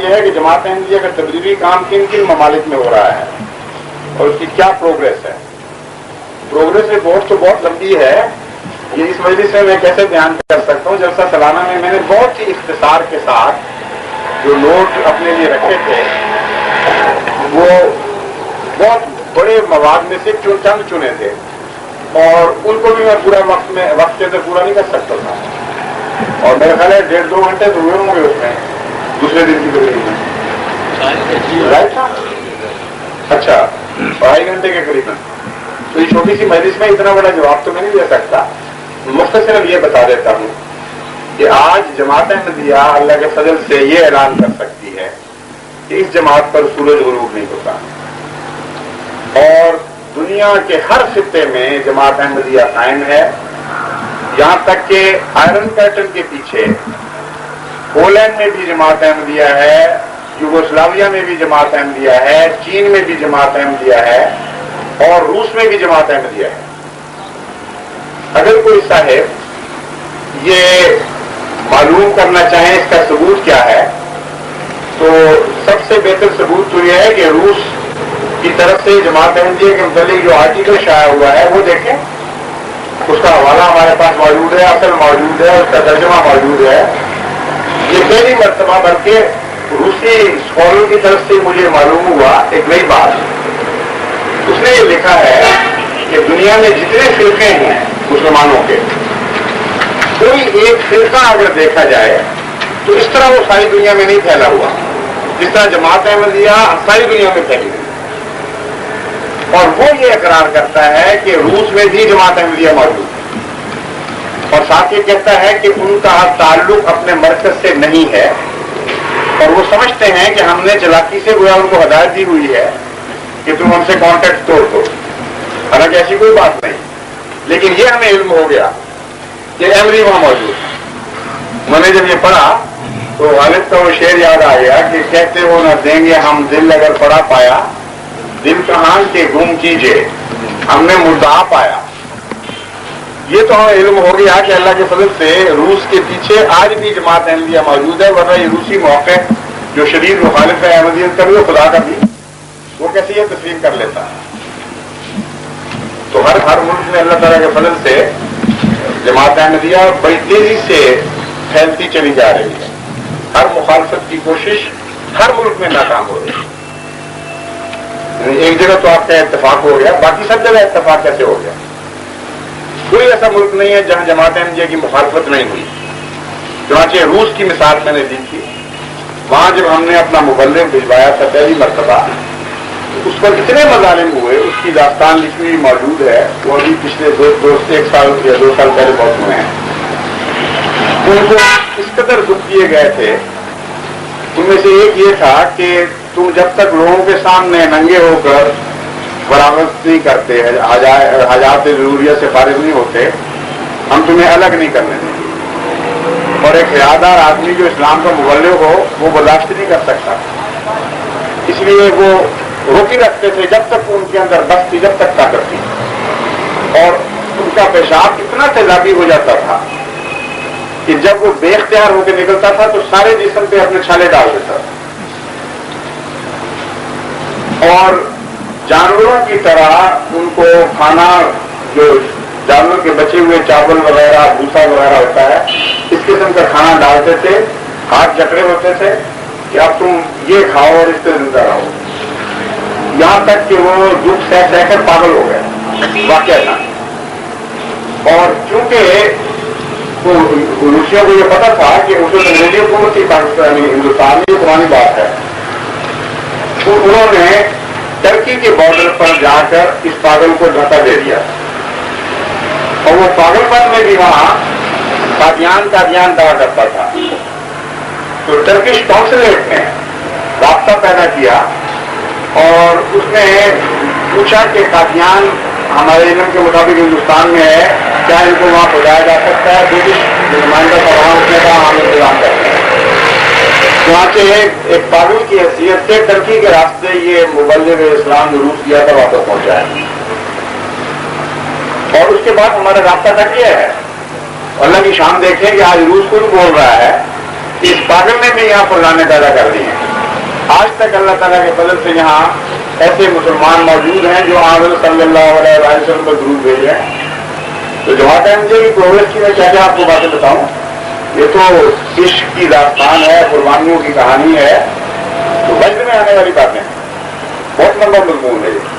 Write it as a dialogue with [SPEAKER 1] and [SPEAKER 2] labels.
[SPEAKER 1] یہ ہے کہ جماعت احمدیہ کا تبلیغی کام کن کن ممالک میں ہو رہا ہے اور اس کی کیا پروگریس ہے. پروگریس رپورٹ تو بہت لمبی ہے، یہ اس مجلس میں میں کیسے بیان کر سکتا ہوں. جلسہ سالانہ میں نے بہت ہی اختصار کے ساتھ جو نوٹ اپنے لیے رکھے تھے وہ بہت بڑے مواد میں سے چند چنے تھے، اور ان کو بھی میں پورا وقت کے اندر پورا نہیں کر سکتا تھا. اور میرا خیال ہے 1.5-2 گھنٹے تو ہوئے ہوں گے اس میں دوسرے دن کی تقریب میں، رائٹ تھا؟ اچھا، 2.5 گھنٹے کے قریب. تو یہ چھوٹی سی مجلس میں اتنا بڑا جواب تو میں نہیں دے سکتا. مختصراً یہ بتا دیتا ہوں کہ آج جماعت احمدیہ اللہ کے فضل سے یہ اعلان کر سکتی ہے کہ اس جماعت پر سورج غروب نہیں ہوتا، اور دنیا کے ہر خطے میں جماعت احمدیہ قائم ہے. یہاں تک کہ آئرن پیٹرن کے پیچھے پولینڈ میں بھی جماعت احمدیہ ہے، یوگوسلاویہ میں بھی جماعت احمدیہ ہے، چین میں بھی جماعت احمدیہ ہے، اور روس میں بھی جماعت احمدیہ ہے. اگر کوئی صاحب یہ معلوم کرنا چاہیں اس کا ثبوت کیا ہے، تو سب سے بہتر ثبوت تو یہ ہے کہ روس کی طرف سے جماعت احمدیہ کے متعلق جو آرٹیکل شائع ہوا ہے وہ دیکھیں. اس کا حوالہ ہمارے پاس موجود ہے، اصل موجود ہے، اس کا ترجمہ موجود ہے. یہ پہلی مرتبہ بلکہ روسی اسکالر کی طرف سے مجھے معلوم ہوا ایک نئی بات. اس نے یہ لکھا ہے کہ دنیا میں جتنے فرقے ہیں مسلمانوں کے، کوئی ایک فرقہ اگر دیکھا جائے تو اس طرح وہ ساری دنیا میں نہیں پھیلا ہوا جس طرح جماعت احمدیہ ساری دنیا میں پھیلی ہوئی. اور وہ یہ اقرار کرتا ہے کہ روس میں بھی جماعت احمدیہ موجود ہے، اور ساتھ یہ کہتا ہے کہ ان کا تعلق اپنے مرکز سے نہیں ہے، اور وہ سمجھتے ہیں کہ ہم نے چلاکی سے گویا ان کو ہدایت دی ہوئی ہے کہ تم ہم سے کانٹیکٹ توڑ دو. حالانکہ ایسی کوئی بات نہیں، لیکن یہ ہمیں علم ہو گیا کہ احمدی وہاں موجود ہے. میں نے جب یہ پڑھا تو غالب کا وہ شعر یاد آ گیا کہ کہتے وہ نہ دیں گے ہم دل اگر پڑا پایا، دل کہاں کے گم کیجئے ہم نے مدعا پایا. یہ تو ہمیں علم ہو گیا کہ اللہ کے فضل سے روس کے پیچھے آج بھی جماعت احمدیہ موجود ہے، ورنہ یہ روسی موقع جو شدید مخالف ہے احمدیت کا بھی، خدا کا بھی، وہ کیسے یہ تسلیم کر لیتا ہے. تو ہر ملک میں اللہ تعالیٰ کے فضل سے جماعت احمدیہ بڑی تیزی سے پھیلتی چلی جا رہی ہے. ہر مخالفت کی کوشش ہر ملک میں ناکام ہو رہی ہے. ایک جگہ تو آپ کا اتفاق ہو گیا، باقی سب جگہ اتفاق کیسے ہو گیا؟ کوئی ایسا ملک نہیں ہے جہاں جماعت احمدیہ کی مخالفت نہیں ہوئی. چنانچہ روس کی مثال میں نے دی تھی، وہاں جب ہم نے اپنا مبلغ بھجوایا تھا پہلی مرتبہ، اس پر اتنے مظالم ہوئے، اس کی داستان لکھی ہوئی موجود ہے. وہ ابھی پچھلے 1 سال یا 2 سال پہلے بہت ہوئے ہیں. ان کو اس قدر دکھ دیے گئے تھے. ان میں سے ایک یہ تھا کہ تم جب تک لوگوں کے سامنے ننگے ہو کر برآمد نہیں کرتے، حاجات ضروریت سے فارغ نہیں ہوتے، ہم تمہیں الگ نہیں کرنے دیں گے. اور ایک حیادار آدمی جو اسلام کا مبلغ ہو وہ برداشت نہیں کر سکتا، اس لیے وہ روکی رکھتے تھے جب تک ان کے اندر بس تھی، جب تک طاقت تھی. اور ان کا پیشاب اتنا تیزابی ہو جاتا تھا کہ جب وہ بے اختیار ہو کے نکلتا تھا تو سارے جسم پہ اپنے چھالے ڈال دیتا تھا. اور جانوروں کی طرح ان کو کھانا، جو جانوروں کے بچے ہوئے چاول وغیرہ، بھوسا وغیرہ ہوتا ہے، اس قسم کا کھانا ڈالتے تھے. ہاتھ جکڑے ہوتے تھے کہ اب تم یہ کھاؤ اور اس سے زندہ رہو. یہاں تک کہ وہ دکھ سہ کر پاگل ہو گئے واقعہ تھا. اور چونکہ روسیوں کو یہ پتا تھا کہ اس وقت انگریزی حکومت کی پاکستانی ہندوستان میں پرانی بات ہے، تو انہوں نے ترکی کے بارڈر پر جا کر اس پاگل کو دھکا دے دیا. اور وہ پاگل پن میں بھی وہاں قادیان دعا کرتا تھا. تو ٹرکش کونسلیٹ نے رابطہ پیدا کیا اور اس نے پوچھا کہ قادیان ہمارے علم کے مطابق ہندوستان میں ہے، کیا ان کو وہاں پہنچایا جا سکتا ہے؟ برٹش جو نمائندہ تھا وہاں، اس نے کہا ہم انتظام کرتے ہیں. چنانچہ ایک پاگل کی حیثیت سے ترکی کے راستے یہ مبلغ اسلام جو روس گیا تھا واپس پہنچایا. اور اس کے بعد ہمارا رابطہ تک یہ ہے. اللہ کی شان دیکھیں کہ آج روس خود بول رہا ہے کہ اس پاگل نے بھی یہاں فلانے پیدا کر دی ہیں. آج تک اللہ تعالیٰ کے فضل سے یہاں ایسے مسلمان موجود ہیں جو حضرت صلی اللہ علیہ وسلم پر درود بھیج رہے ہیں. تو جماعت احمدیہ کی پروگریس کی میں کیا کیا آپ کو باتیں بتاؤں. یہ تو عشق کی داستان ہے, قربانیوں کی کہانی ہے, تو وجد میں آنے والی باتیں ہیں, بہت لمبا مضمون ہے یہ.